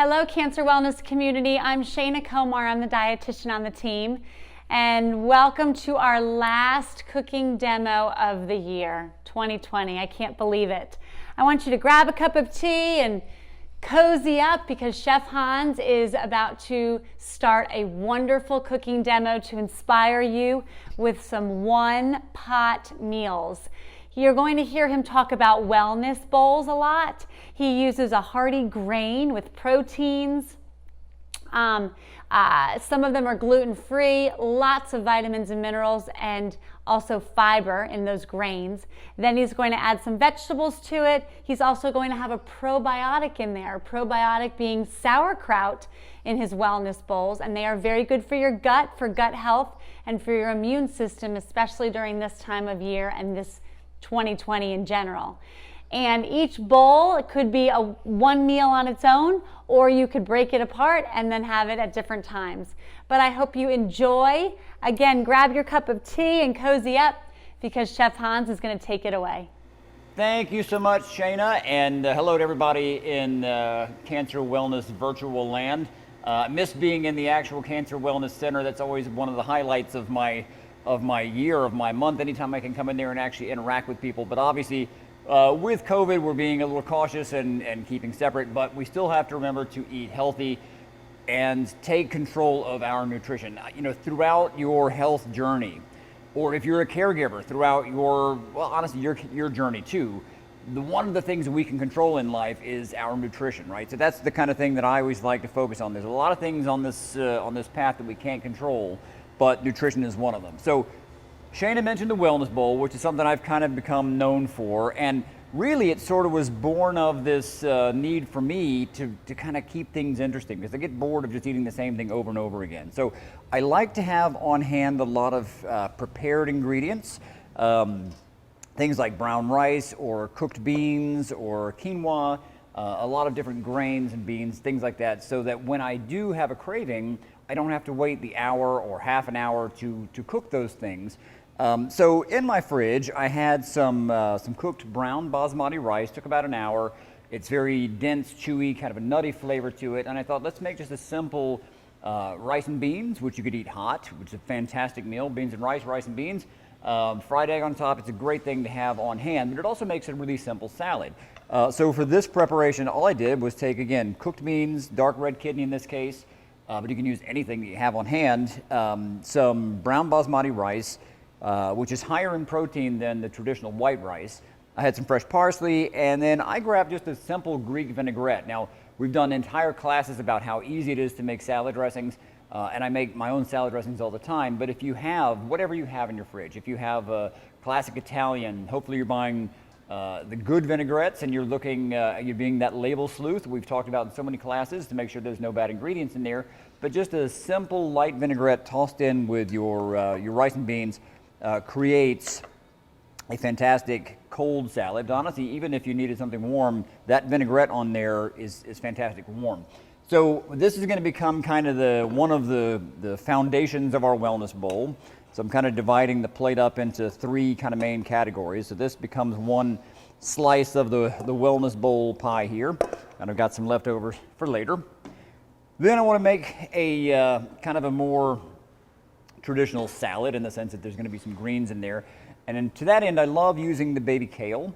Hello, Cancer Wellness community. I'm Shayna Komar. I'm the dietitian on the team. And welcome to our last cooking demo of the year, 2020. I can't believe it. I want you to grab a cup of tea and cozy up because Chef Hans is about to start a wonderful cooking demo to inspire you with some one-pot meals. You're going to hear him talk about wellness bowls a lot. He uses a hearty grain with proteins. Some of them are gluten-free, lots of vitamins and minerals, and also fiber in those grains. Then he's going to add some vegetables to it. He's also going to have a probiotic in there, probiotic being sauerkraut in his wellness bowls, and they are very good for your gut, for gut health, and for your immune system, especially during this time of year and this 2020 in general. And each bowl, it could be one meal on its own, or you could break it apart and then have it at different times. But I hope you enjoy. Again, grab your cup of tea and cozy up because Chef Hans is going to take it away. Thank you so much, Shayna, and hello to everybody in Cancer Wellness virtual land. Miss being in the actual Cancer Wellness Center. That's always one of the highlights of my year, of my month, anytime I can come in there and actually interact with people. But obviously, with COVID, we're being a little cautious and keeping separate, but we still have to remember to eat healthy and take control of our nutrition. You know, throughout your health journey, or if you're a caregiver, throughout your, well, honestly, your journey too, one of the things we can control in life is our nutrition, right? So that's the kind of thing that I always like to focus on. There's a lot of things on this path that we can't control, but nutrition is one of them. So Shayna mentioned the Wellness Bowl, which is something I've kind of become known for, and really it sort of was born of this need for me to kind of keep things interesting, because I get bored of just eating the same thing over and over again. So I like to have on hand a lot of prepared ingredients, things like brown rice or cooked beans or quinoa, a lot of different grains and beans, things like that, so that when I do have a craving, I don't have to wait the hour or half an hour to cook those things. So in my fridge, I had some cooked brown basmati rice. Took about an hour. It's very dense, chewy, kind of a nutty flavor to it. And I thought, let's make just a simple rice and beans, which you could eat hot, which is a fantastic meal. Beans and rice and beans. Fried egg on top. It's a great thing to have on hand, but it also makes a really simple salad. So for this preparation, all I did was take, again, cooked beans, dark red kidney in this case, but you can use anything that you have on hand. Some brown basmati rice, which is higher in protein than the traditional white rice. I had some fresh parsley, and then I grabbed just a simple Greek vinaigrette. Now, we've done entire classes about how easy it is to make salad dressings, and I make my own salad dressings all the time, but if you have, whatever you have in your fridge, if you have a classic Italian, hopefully you're buying the good vinaigrettes, and you're looking, you're being that label sleuth we've talked about in so many classes to make sure there's no bad ingredients in there. But just a simple light vinaigrette tossed in with your rice and beans creates a fantastic cold salad. Honestly, even if you needed something warm, that vinaigrette on there is fantastic warm. So this is going to become kind of one of the foundations of our wellness bowl. So I'm kind of dividing the plate up into three kind of main categories. So this becomes one slice of the wellness bowl pie here. And I've got some leftovers for later. Then I want to make a kind of a more traditional salad in the sense that there's going to be some greens in there. And then to that end, I love using the baby kale.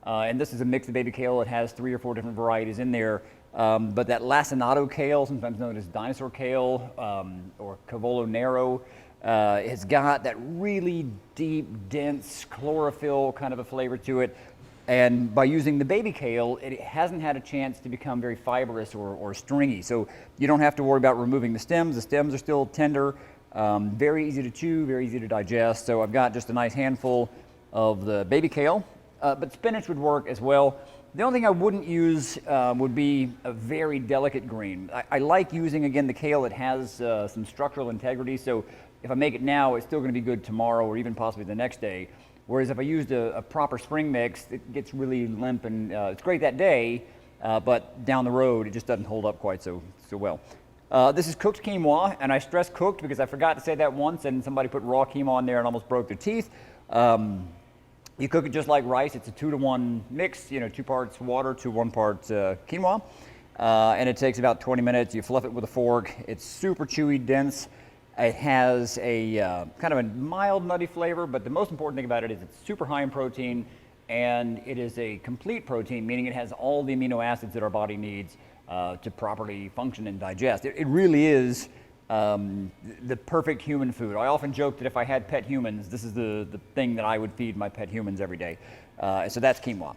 And this is a mix of baby kale. It has 3 or 4 different varieties in there. But that lacinato kale, sometimes known as dinosaur kale or cavolo nero, has got that really deep, dense chlorophyll kind of a flavor to it. And by using the baby kale, it hasn't had a chance to become very fibrous or stringy. So you don't have to worry about removing the stems. The stems are still tender, very easy to chew, very easy to digest. So I've got just a nice handful of the baby kale, but spinach would work as well. The only thing I wouldn't use would be a very delicate green. I like using, again, the kale that has some structural integrity. So if I make it now, it's still going to be good tomorrow or even possibly the next day. Whereas if I used a proper spring mix, it gets really limp and it's great that day, but down the road, it just doesn't hold up quite so well. This is cooked quinoa, and I stress cooked because I forgot to say that once, and somebody put raw quinoa on there and almost broke their teeth. You cook it just like rice. It's a 2-to-1 mix, 2 parts water to 1 part quinoa. and it takes about 20 minutes. You fluff it with a fork. It's super chewy, dense. It has a kind of a mild nutty flavor, but the most important thing about it is it's super high in protein, and it is a complete protein, meaning it has all the amino acids that our body needs to properly function and digest. It really is the perfect human food. I often joke that if I had pet humans, this is the thing that I would feed my pet humans every day. So that's quinoa.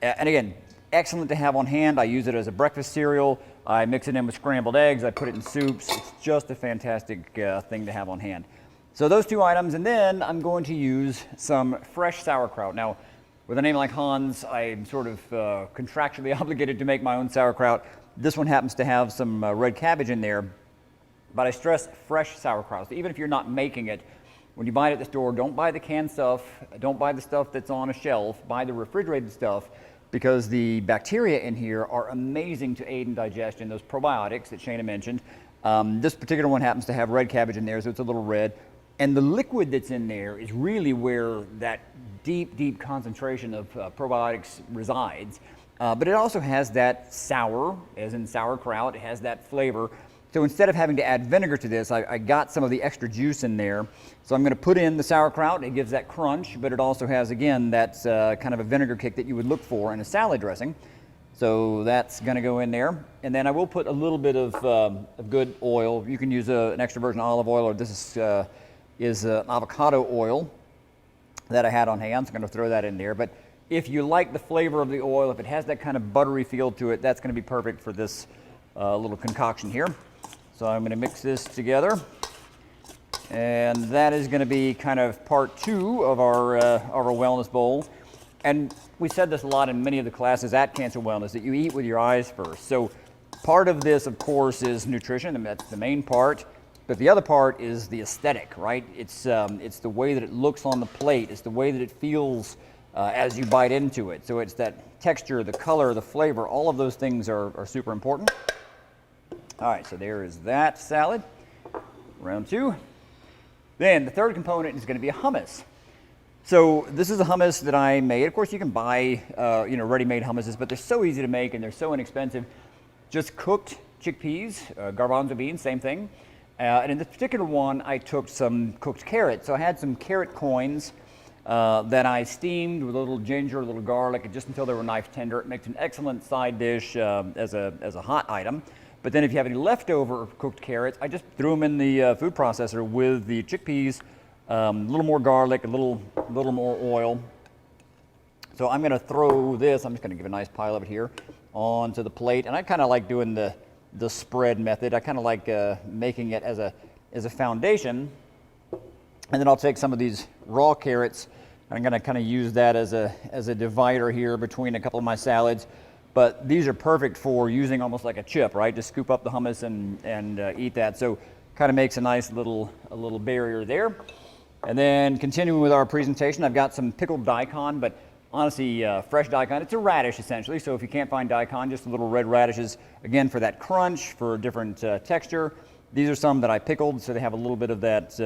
And again, excellent to have on hand. I use it as a breakfast cereal. I mix it in with scrambled eggs. I put it in soups. It's just a fantastic thing to have on hand. So those two items, and then I'm going to use some fresh sauerkraut. Now, with a name like Hans, I'm sort of contractually obligated to make my own sauerkraut. This one happens to have some red cabbage in there, but I stress fresh sauerkraut. So even if you're not making it, when you buy it at the store, don't buy the canned stuff. Don't buy the stuff that's on a shelf. Buy the refrigerated stuff, because the bacteria in here are amazing to aid in digestion, those probiotics that Shana mentioned. This particular one happens to have red cabbage in there, so it's a little red. And the liquid that's in there is really where that deep, deep concentration of probiotics resides. But it also has that sour, as in sauerkraut, it has that flavor. So instead of having to add vinegar to this, I got some of the extra juice in there. So I'm going to put in the sauerkraut. It gives that crunch, but it also has, again, that kind of a vinegar kick that you would look for in a salad dressing. So that's going to go in there. And then I will put a little bit of good oil. You can use an extra virgin olive oil, or this is avocado oil that I had on hand. So I'm going to throw that in there. But if you like the flavor of the oil, if it has that kind of buttery feel to it, that's going to be perfect for this little concoction here. So I'm going to mix this together, and that is going to be kind of part two of our wellness bowl. And we said this a lot in many of the classes at Cancer Wellness, that you eat with your eyes first. So part of this, of course, is nutrition, and that's the main part. But the other part is the aesthetic, right? It's the way that it looks on the plate. It's the way that it feels as you bite into it. So it's that texture, the color, the flavor. All of those things are super important. All right, so there is that salad, round two. Then the third component is going to be a hummus. So this is a hummus that I made. Of course, you can buy ready-made hummuses, but they're so easy to make and they're so inexpensive. Just cooked chickpeas, garbanzo beans, same thing. And in this particular one, I took some cooked carrots. So I had some carrot coins that I steamed with a little ginger, a little garlic, just until they were knife tender. It makes an excellent side dish as a hot item. But then if you have any leftover cooked carrots, I just threw them in the food processor with the chickpeas, a little more garlic, a little more oil. So I'm going to throw this, I'm just going to give a nice pile of it here, onto the plate. And I kind of like doing the spread method. I kind of like making it as a foundation. And then I'll take some of these raw carrots, and I'm going to kind of use that as a divider here between a couple of my salads. But these are perfect for using almost like a chip, right? Just scoop up the hummus and eat that. So kind of makes a nice little barrier there. And then continuing with our presentation, I've got some pickled daikon, but honestly, fresh daikon. It's a radish essentially. So if you can't find daikon, just little red radishes, again, for that crunch, for a different texture. These are some that I pickled, so they have a little bit of that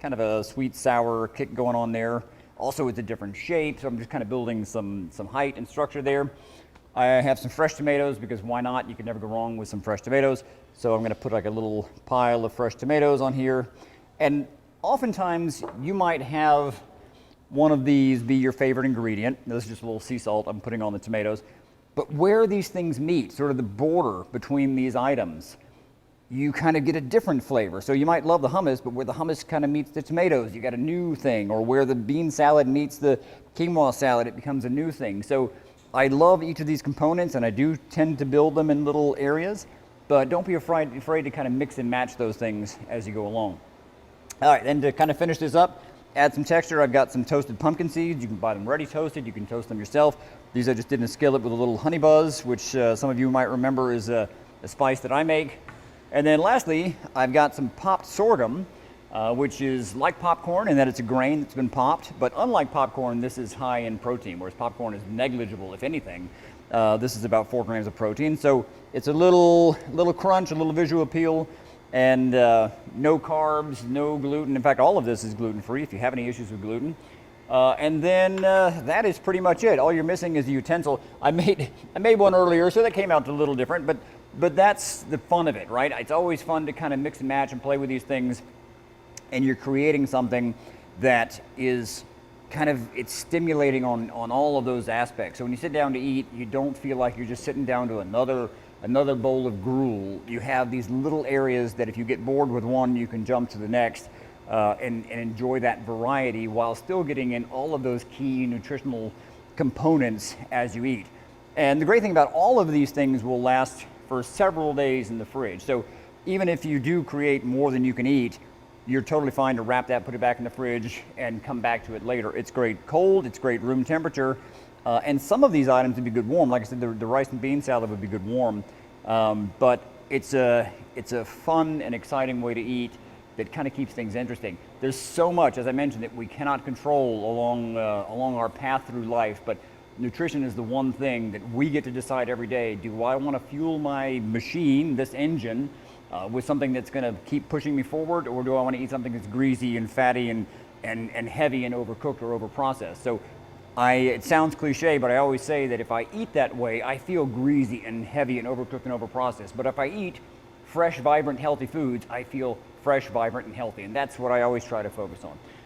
kind of a sweet sour kick going on there. Also, it's a different shape, so I'm just kind of building some height and structure there. I have some fresh tomatoes, because why not? You can never go wrong with some fresh tomatoes. So I'm going to put like a little pile of fresh tomatoes on here. And oftentimes you might have one of these be your favorite ingredient. This is just a little sea salt I'm putting on the tomatoes. But where these things meet, sort of the border between these items, you kind of get a different flavor. So you might love the hummus, but where the hummus kind of meets the tomatoes, you got a new thing. Or where the bean salad meets the quinoa salad, it becomes a new thing. So I love each of these components, and I do tend to build them in little areas, but don't be afraid to kind of mix and match those things as you go along. All right, then to kind of finish this up, add some texture, I've got some toasted pumpkin seeds. You can buy them ready toasted, you can toast them yourself. These I just did in a skillet with a little honey buzz, which some of you might remember is a spice that I make. And then lastly, I've got some popped sorghum, which is like popcorn in that it's a grain that's been popped, but unlike popcorn, this is high in protein, whereas popcorn is negligible, if anything. This is about 4 grams of protein, so it's a little crunch, a little visual appeal, and no carbs, no gluten. In fact, all of this is gluten-free if you have any issues with gluten. And then that is pretty much it. All you're missing is the utensil. I made one earlier, so that came out a little different, but But that's the fun of it, right? It's always fun to kind of mix and match and play with these things, and you're creating something that is kind of, it's stimulating on all of those aspects. So when you sit down to eat, you don't feel like you're just sitting down to another bowl of gruel. You have these little areas that if you get bored with one, you can jump to the next and enjoy that variety while still getting in all of those key nutritional components as you eat. And the great thing about all of these things will last for several days in the fridge. So even if you do create more than you can eat, you're totally fine to wrap that, put it back in the fridge, and come back to it later. It's great cold, it's great room temperature, and some of these items would be good warm. Like I said, the rice and bean salad would be good warm, but it's a fun and exciting way to eat that kind of keeps things interesting. There's so much, as I mentioned, that we cannot control along our path through life, but nutrition is the one thing that we get to decide every day. Do I want to fuel my machine, this engine, with something that's going to keep pushing me forward, or do I want to eat something that's greasy and fatty and heavy and overcooked or overprocessed? So it sounds cliche, but I always say that if I eat that way, I feel greasy and heavy and overcooked and overprocessed. But if I eat fresh, vibrant, healthy foods, I feel fresh, vibrant, and healthy. And that's what I always try to focus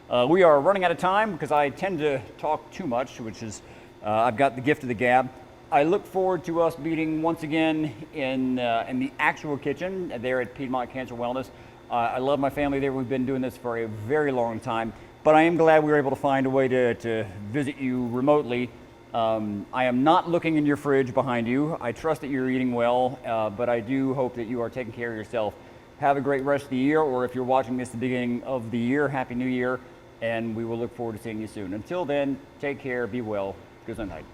on. We are running out of time because I tend to talk too much, which is, I've got the gift of the gab. I look forward to us meeting once again in the actual kitchen there at Piedmont Cancer Wellness. I love my family there. We've been doing this for a very long time, but I am glad we were able to find a way to visit you remotely. I am not looking in your fridge behind you. I trust that you're eating well, but I do hope that you are taking care of yourself. Have a great rest of the year, or if you're watching this at the beginning of the year, Happy New Year, and we will look forward to seeing you soon. Until then, take care, be well, good night.